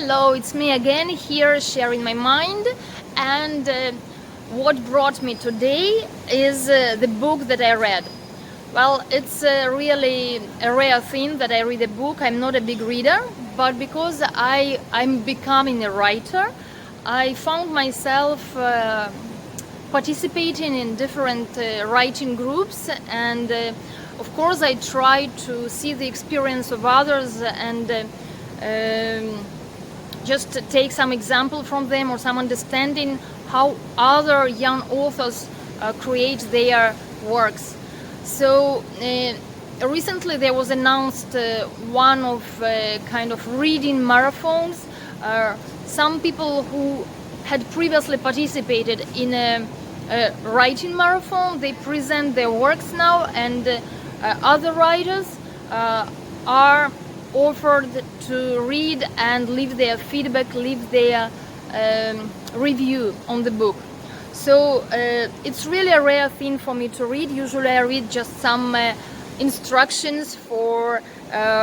Hello, it's me again here sharing my mind, and what brought me today is the book that I read. Well, it's really a rare thing that I read a book. I'm not a big reader, but because I'm becoming a writer, I found myself participating in different writing groups, and of course I try to see the experience of others and just take some example from them or some understanding how other young authors create their works. So recently there was announced one of kind of reading marathons. Some people who had previously participated in a writing marathon, they present their works now, and other writers are offered to read and leave their feedback, leave their review on the book. So it's really a rare thing for me to read. Usually I read just some instructions for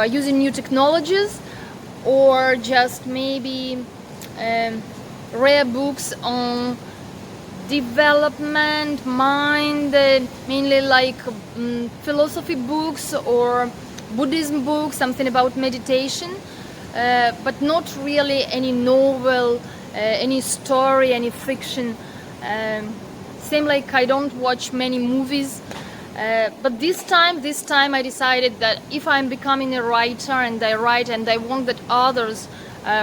using new technologies, or just maybe rare books on development, mind, mainly like philosophy books or Buddhism books, something about meditation, but not really any novel, any story, any fiction. Same like I don't watch many movies, but this time I decided that if I'm becoming a writer and I write and I want that others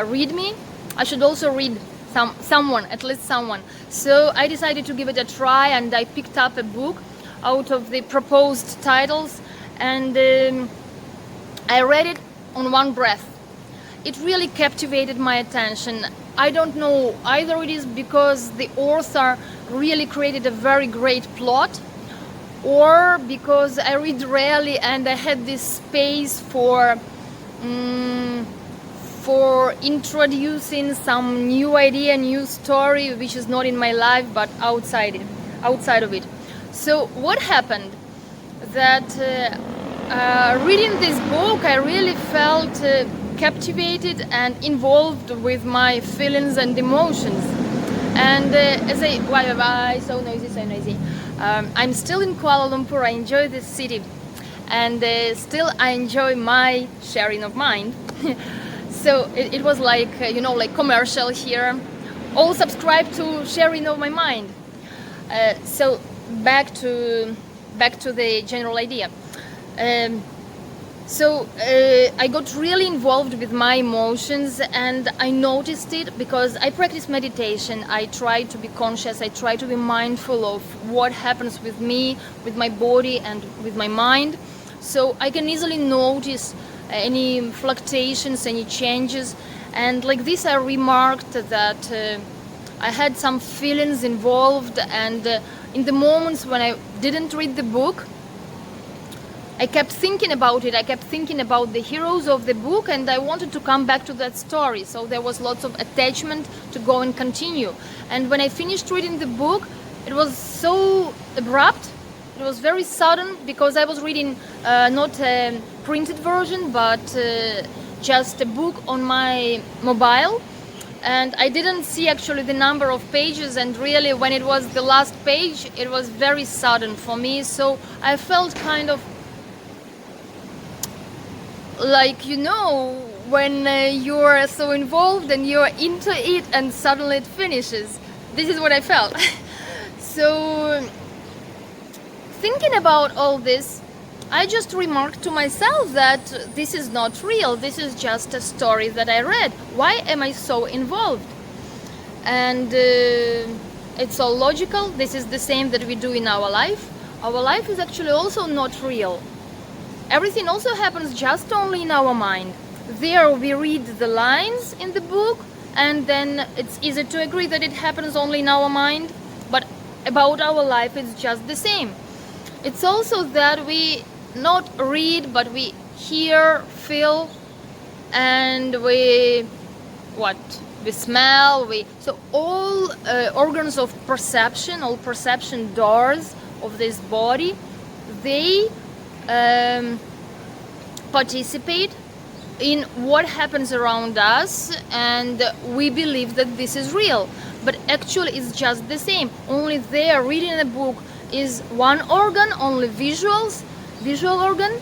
read me, I should also read someone, at least someone. So I decided to give it a try, and I picked up a book out of the proposed titles, and I read it on one breath. It really captivated my attention. I don't know, either it is because the author really created a very great plot, or because I read rarely and I had this space for introducing some new idea, new story, which is not in my life but outside of it. So what happened? That reading this book, I really felt captivated and involved with my feelings and emotions. And why so noisy. I'm still in Kuala Lumpur. I enjoy this city, and still I enjoy my sharing of mind. So it was like like commercial here. All subscribe to sharing of my mind. So back to the general idea. So I got really involved with my emotions, and I noticed it because I practice meditation. I try to be conscious, I try to be mindful of what happens with me, with my body and with my mind. So I can easily notice any fluctuations, any changes, and like this I remarked that I had some feelings involved, and in the moments when I didn't read the book, I kept thinking about it. I kept thinking about the heroes of the book, and I wanted to come back to that story. So there was lots of attachment to go and continue. And when I finished reading the book, it was so abrupt. It was very sudden, because I was reading not a printed version, but just a book on my mobile. And I didn't see actually the number of pages, and really when it was the last page, it was very sudden for me. So I felt kind of like, when you're so involved and you're into it and suddenly it finishes. This is what I felt. So thinking about all this, I just remarked to myself that this is not real. This is just a story that I read. Why am I so involved? And it's all logical. This is the same that we do in our life. Our life is actually also not real. Everything also happens just only in our mind. There we read the lines in the book, and then it's easy to agree that it happens only in our mind, but about our life it's just the same. It's also that we not read, but we hear, feel, and we smell, so all organs of perception, all perception doors of this body, they participate in what happens around us, and we believe that this is real, but actually it's just the same. Only there, reading a book is one organ, only visual organ.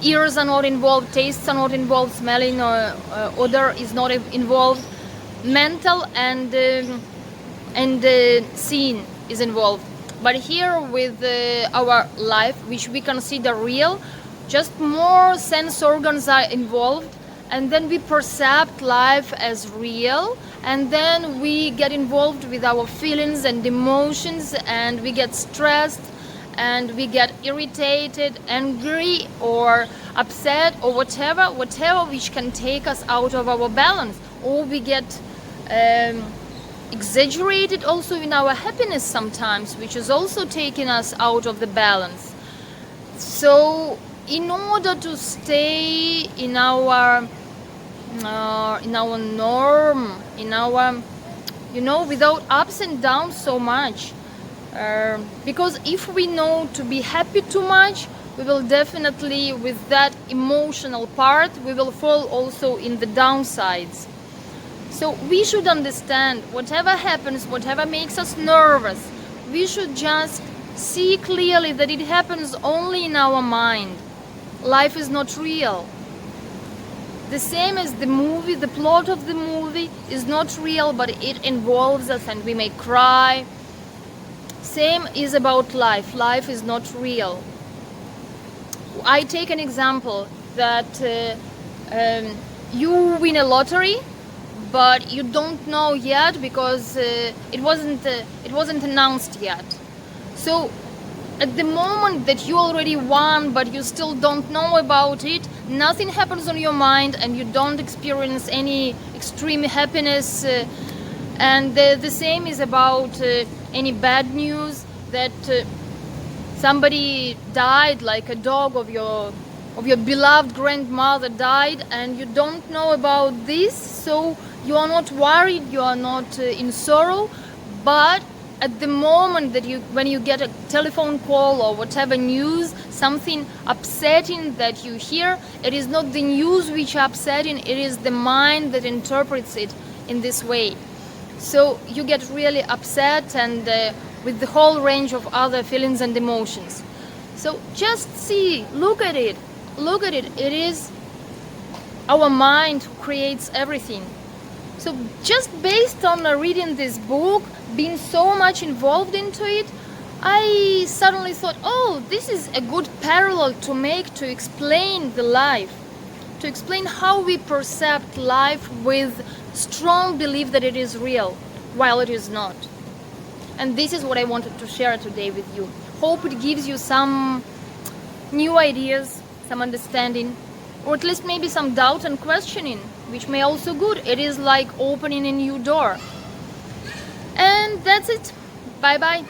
Ears are not involved, tastes are not involved, smelling or odor is not involved. Mental and seeing is involved. But here with our life, which we consider real, just more sense organs are involved, and then we perceive life as real, and then we get involved with our feelings and emotions, and we get stressed, and we get irritated, angry, or upset, or whatever which can take us out of our balance, or we get exaggerated also in our happiness sometimes, which is also taking us out of the balance. So in order to stay in our norm, in our, without ups and downs so much, because if we know to be happy too much, we will definitely, with that emotional part, we will fall also in the downsides. So we should understand whatever happens, whatever makes us nervous, we should just see clearly that it happens only in our mind. Life is not real. The same as the movie, the plot of the movie is not real, but it involves us and we may cry. Same is about life. Life is not real. I take an example that you win a lottery, but you don't know yet because it wasn't announced yet. So at the moment that you already won, but you still don't know about it, nothing happens on your mind, and you don't experience any extreme happiness. And the same is about any bad news, that somebody died, like a dog of your beloved grandmother died, and you don't know about this, so you are not worried, you are not in sorrow. But at the moment that when you get a telephone call or whatever news, something upsetting that you hear, it is not the news which are upsetting, it is the mind that interprets it in this way. So you get really upset, and with the whole range of other feelings and emotions. So just look at it. It is our mind who creates everything. So just based on reading this book, being so much involved into it, I suddenly thought, oh, this is a good parallel to make to explain the life, to explain how we perceive life with strong belief that it is real, while it is not. And this is what I wanted to share today with you. Hope it gives you some new ideas, some understanding, or at least maybe some doubt and questioning, which may also good. It is like opening a new door. And that's it. Bye bye.